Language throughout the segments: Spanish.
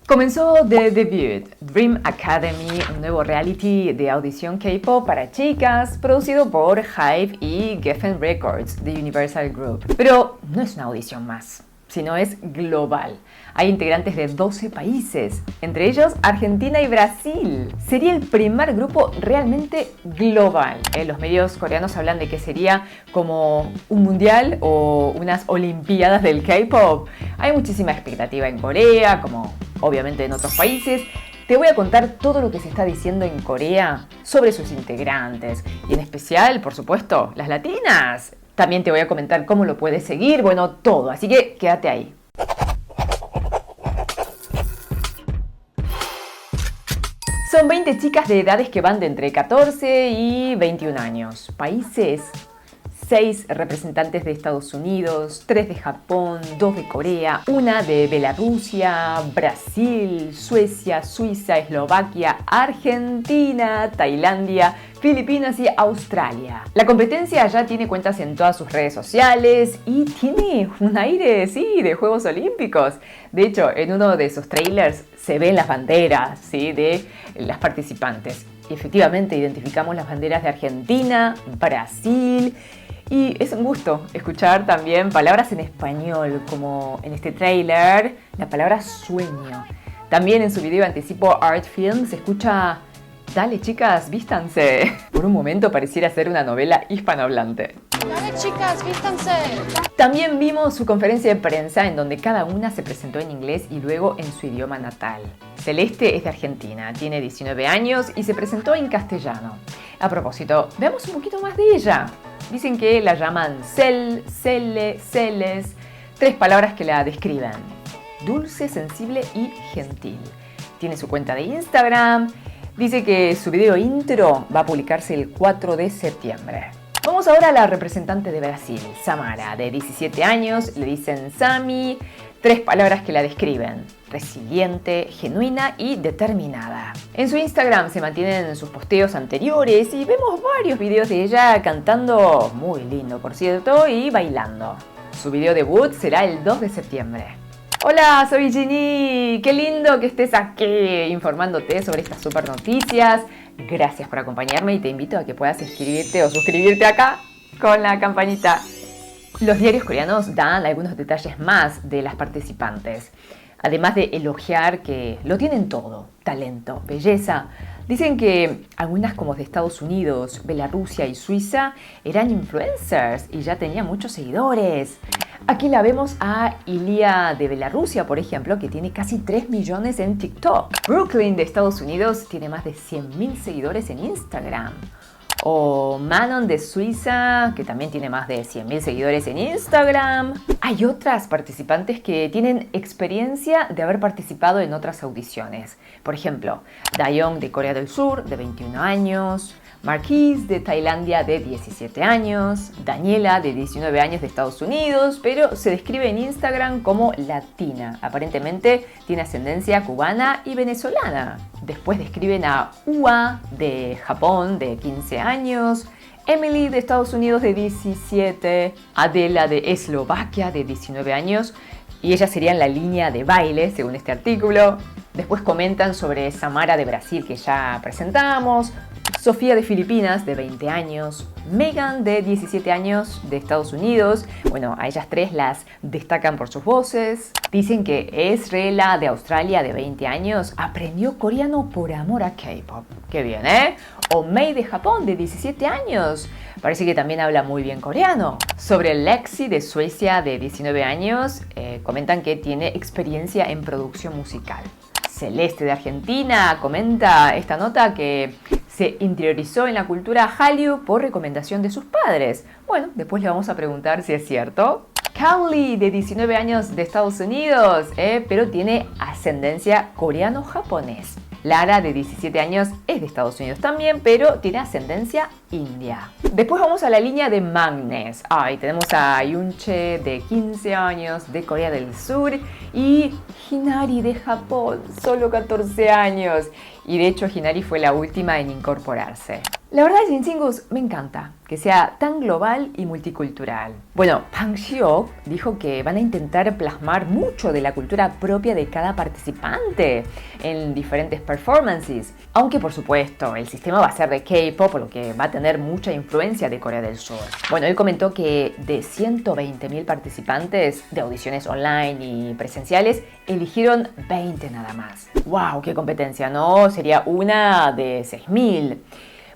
Comenzó The Debut, Dream Academy, un nuevo reality de audición K-pop para chicas, producido por HYBE y Geffen Records de Universal Group. Pero no es una audición más, sino es global. Hay integrantes de 12 países, entre ellos Argentina y Brasil. Sería el primer grupo realmente global. Los medios coreanos hablan de que sería como un mundial o unas olimpiadas del K-pop. Hay muchísima expectativa en Corea, como obviamente en otros países. Te voy a contar todo lo que se está diciendo en Corea sobre sus integrantes. Y en especial, por supuesto, las latinas. También te voy a comentar cómo lo puedes seguir, bueno, todo. Así que quédate ahí. Son 20 chicas de edades que van de entre 14 y 21 años. Países: 6 representantes de Estados Unidos, 3 de Japón, 2 de Corea, 1 de Bielorrusia, Brasil, Suecia, Suiza, Eslovaquia, Argentina, Tailandia, Filipinas y Australia. La competencia ya tiene cuentas en todas sus redes sociales y tiene un aire, sí, de Juegos Olímpicos. De hecho, en uno de sus trailers se ven las banderas, sí, de las participantes. Y efectivamente identificamos las banderas de Argentina, Brasil. Y es un gusto escuchar también palabras en español, como en este tráiler, la palabra sueño. También en su video anticipo Art Film se escucha: dale chicas, vístanse. Por un momento pareciera ser una novela hispanohablante. Dale chicas, vístanse. También vimos su conferencia de prensa en donde cada una se presentó en inglés y luego en su idioma natal. Celeste es de Argentina, tiene 19 años y se presentó en castellano. A propósito, veamos un poquito más de ella. Dicen que la llaman Cel, Cele, Celes, 3 palabras que la describen: dulce, sensible y gentil. Tiene su cuenta de Instagram. Dice que su video intro va a publicarse el 4 de septiembre. Vamos ahora a la representante de Brasil, Samara, de 17 años, le dicen Sami, 3 palabras que la describen: resiliente, genuina y determinada. En su Instagram se mantienen sus posteos anteriores y vemos varios videos de ella cantando, muy lindo por cierto, y bailando. Su video debut será el 2 de septiembre. Hola, soy Ginny. Qué lindo que estés aquí informándote sobre estas super noticias. Gracias por acompañarme y te invito a que puedas inscribirte o suscribirte acá con la campanita. Los diarios coreanos dan algunos detalles más de las participantes. Además de elogiar que lo tienen todo: talento, belleza. Dicen que algunas, como de Estados Unidos, Bielorrusia y Suiza, eran influencers y ya tenían muchos seguidores. Aquí la vemos a Ilia de Bielorrusia, por ejemplo, que tiene casi 3 millones en TikTok. Brooklyn de Estados Unidos tiene más de 100.000 seguidores en Instagram. O Manon de Suiza, que también tiene más de 100.000 seguidores en Instagram. Hay otras participantes que tienen experiencia de haber participado en otras audiciones. Por ejemplo, Dayoung de Corea del Sur, de 21 años. Marquise de Tailandia, de 17 años. Daniela, de 19 años, de Estados Unidos, pero se describe en Instagram como latina. Aparentemente tiene ascendencia cubana y venezolana. Después describen a Ua de Japón, de 15 años. Emily de Estados Unidos, de 17. Adela de Eslovaquia, de 19 años. Y ellas serían la línea de baile, según este artículo. Después comentan sobre Samara de Brasil, que ya presentamos. Sofía de Filipinas, de 20 años. Megan, de 17 años, de Estados Unidos. Bueno, a ellas 3 las destacan por sus voces. Dicen que Esrela, de Australia, de 20 años, aprendió coreano por amor a K-pop. ¡Qué bien, eh! O Mei de Japón, de 17 años. Parece que también habla muy bien coreano. Sobre Lexi de Suecia, de 19 años, comentan que tiene experiencia en producción musical. Celeste de Argentina comenta esta nota que se interiorizó en la cultura Hallyu por recomendación de sus padres. Bueno, después le vamos a preguntar si es cierto. Cowley, de 19 años, de Estados Unidos, pero tiene ascendencia coreano-japonés. Lara, de 17 años, es de Estados Unidos también, pero tiene ascendencia india. Después vamos a la línea de Magnes. Ahí tenemos a Yunche, de 15 años, de Corea del Sur, y Hinari, de Japón, solo 14 años. Y de hecho Hinari fue la última en incorporarse. La verdad, Jinsingus me encanta que sea tan global y multicultural. Bueno, Bang Hyuk dijo que van a intentar plasmar mucho de la cultura propia de cada participante en diferentes performances, aunque por supuesto el sistema va a ser de K-pop, por lo que va a tener mucha influencia de Corea del Sur. Bueno, él comentó que de 120.000 participantes de audiciones online y presenciales, eligieron 20 nada más. ¡Wow! ¡Qué competencia! ¿No? Sería una de 6.000.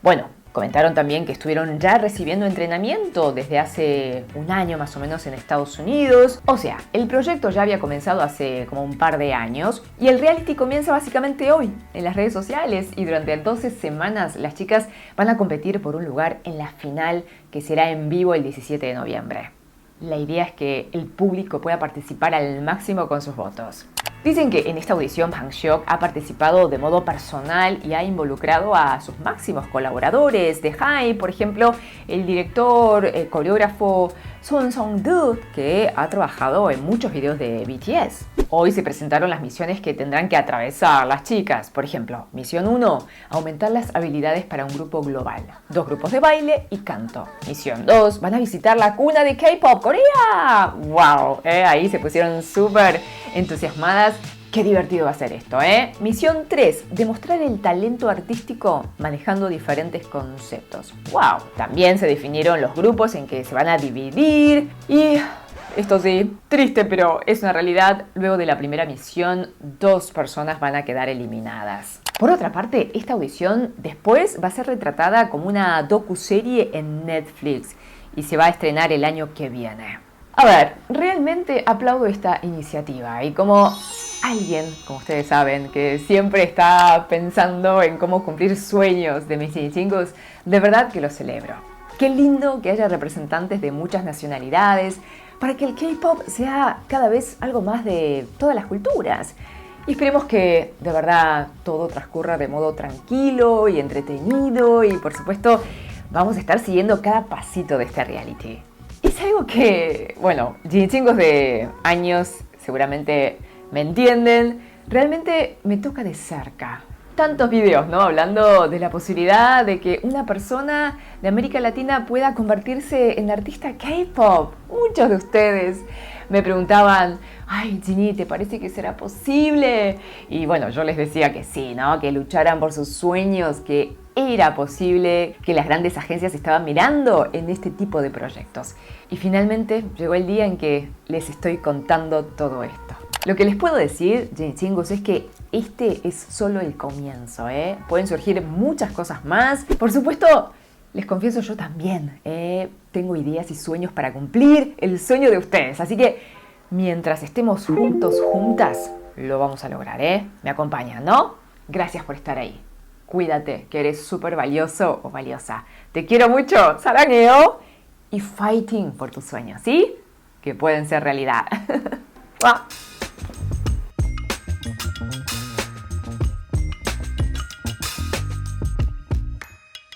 Bueno, comentaron también que estuvieron ya recibiendo entrenamiento desde hace un año más o menos en Estados Unidos. O sea, el proyecto ya había comenzado hace como un par de años y el reality comienza básicamente hoy en las redes sociales y durante 12 semanas las chicas van a competir por un lugar en la final que será en vivo el 17 de noviembre. La idea es que el público pueda participar al máximo con sus votos. Dicen que en esta audición Bang Hyuk ha participado de modo personal y ha involucrado a sus máximos colaboradores de HYBE, por ejemplo, el director, coreógrafo Son Song-do, que ha trabajado en muchos videos de BTS. Hoy se presentaron las misiones que tendrán que atravesar las chicas. Por ejemplo, misión 1, aumentar las habilidades para un grupo global. 2 grupos de baile y canto. Misión 2, van a visitar la cuna de K-pop, Corea. ¡Wow! Ahí se pusieron súper entusiasmadas. Qué divertido va a ser esto, ¿eh? Misión 3, demostrar el talento artístico manejando diferentes conceptos. ¡Wow! También se definieron los grupos en que se van a dividir y... esto sí, triste, pero es una realidad. Luego de la primera misión, 2 personas van a quedar eliminadas. Por otra parte, esta audición después va a ser retratada como una docuserie en Netflix y se va a estrenar el año que viene. A ver, realmente aplaudo esta iniciativa y como alguien, como ustedes saben, que siempre está pensando en cómo cumplir sueños de mis Jinsingus, de verdad que lo celebro. Qué lindo que haya representantes de muchas nacionalidades para que el K-pop sea cada vez algo más de todas las culturas. Y esperemos que de verdad todo transcurra de modo tranquilo y entretenido y por supuesto vamos a estar siguiendo cada pasito de este reality. Es algo que, bueno, Jinsingus de años seguramente me entienden, realmente me toca de cerca. Tantos videos, ¿no? Hablando de la posibilidad de que una persona de América Latina pueda convertirse en artista K-pop. Muchos de ustedes me preguntaban, ay, Ginny, ¿te parece que será posible? Y bueno, yo les decía que sí, ¿no? Que lucharan por sus sueños, que era posible, que las grandes agencias estaban mirando en este tipo de proyectos. Y finalmente llegó el día en que les estoy contando todo esto. Lo que les puedo decir, Jinsingus, es que este es solo el comienzo, ¿eh? Pueden surgir muchas cosas más. Por supuesto, les confieso yo también, tengo ideas y sueños para cumplir el sueño de ustedes. Así que mientras estemos juntos, juntas, lo vamos a lograr, ¿eh? Me acompañan, ¿no? Gracias por estar ahí. Cuídate, que eres súper valioso o valiosa. Te quiero mucho, sarangueo. Y fighting por tus sueños, ¿sí? Que pueden ser realidad. ¡Mua!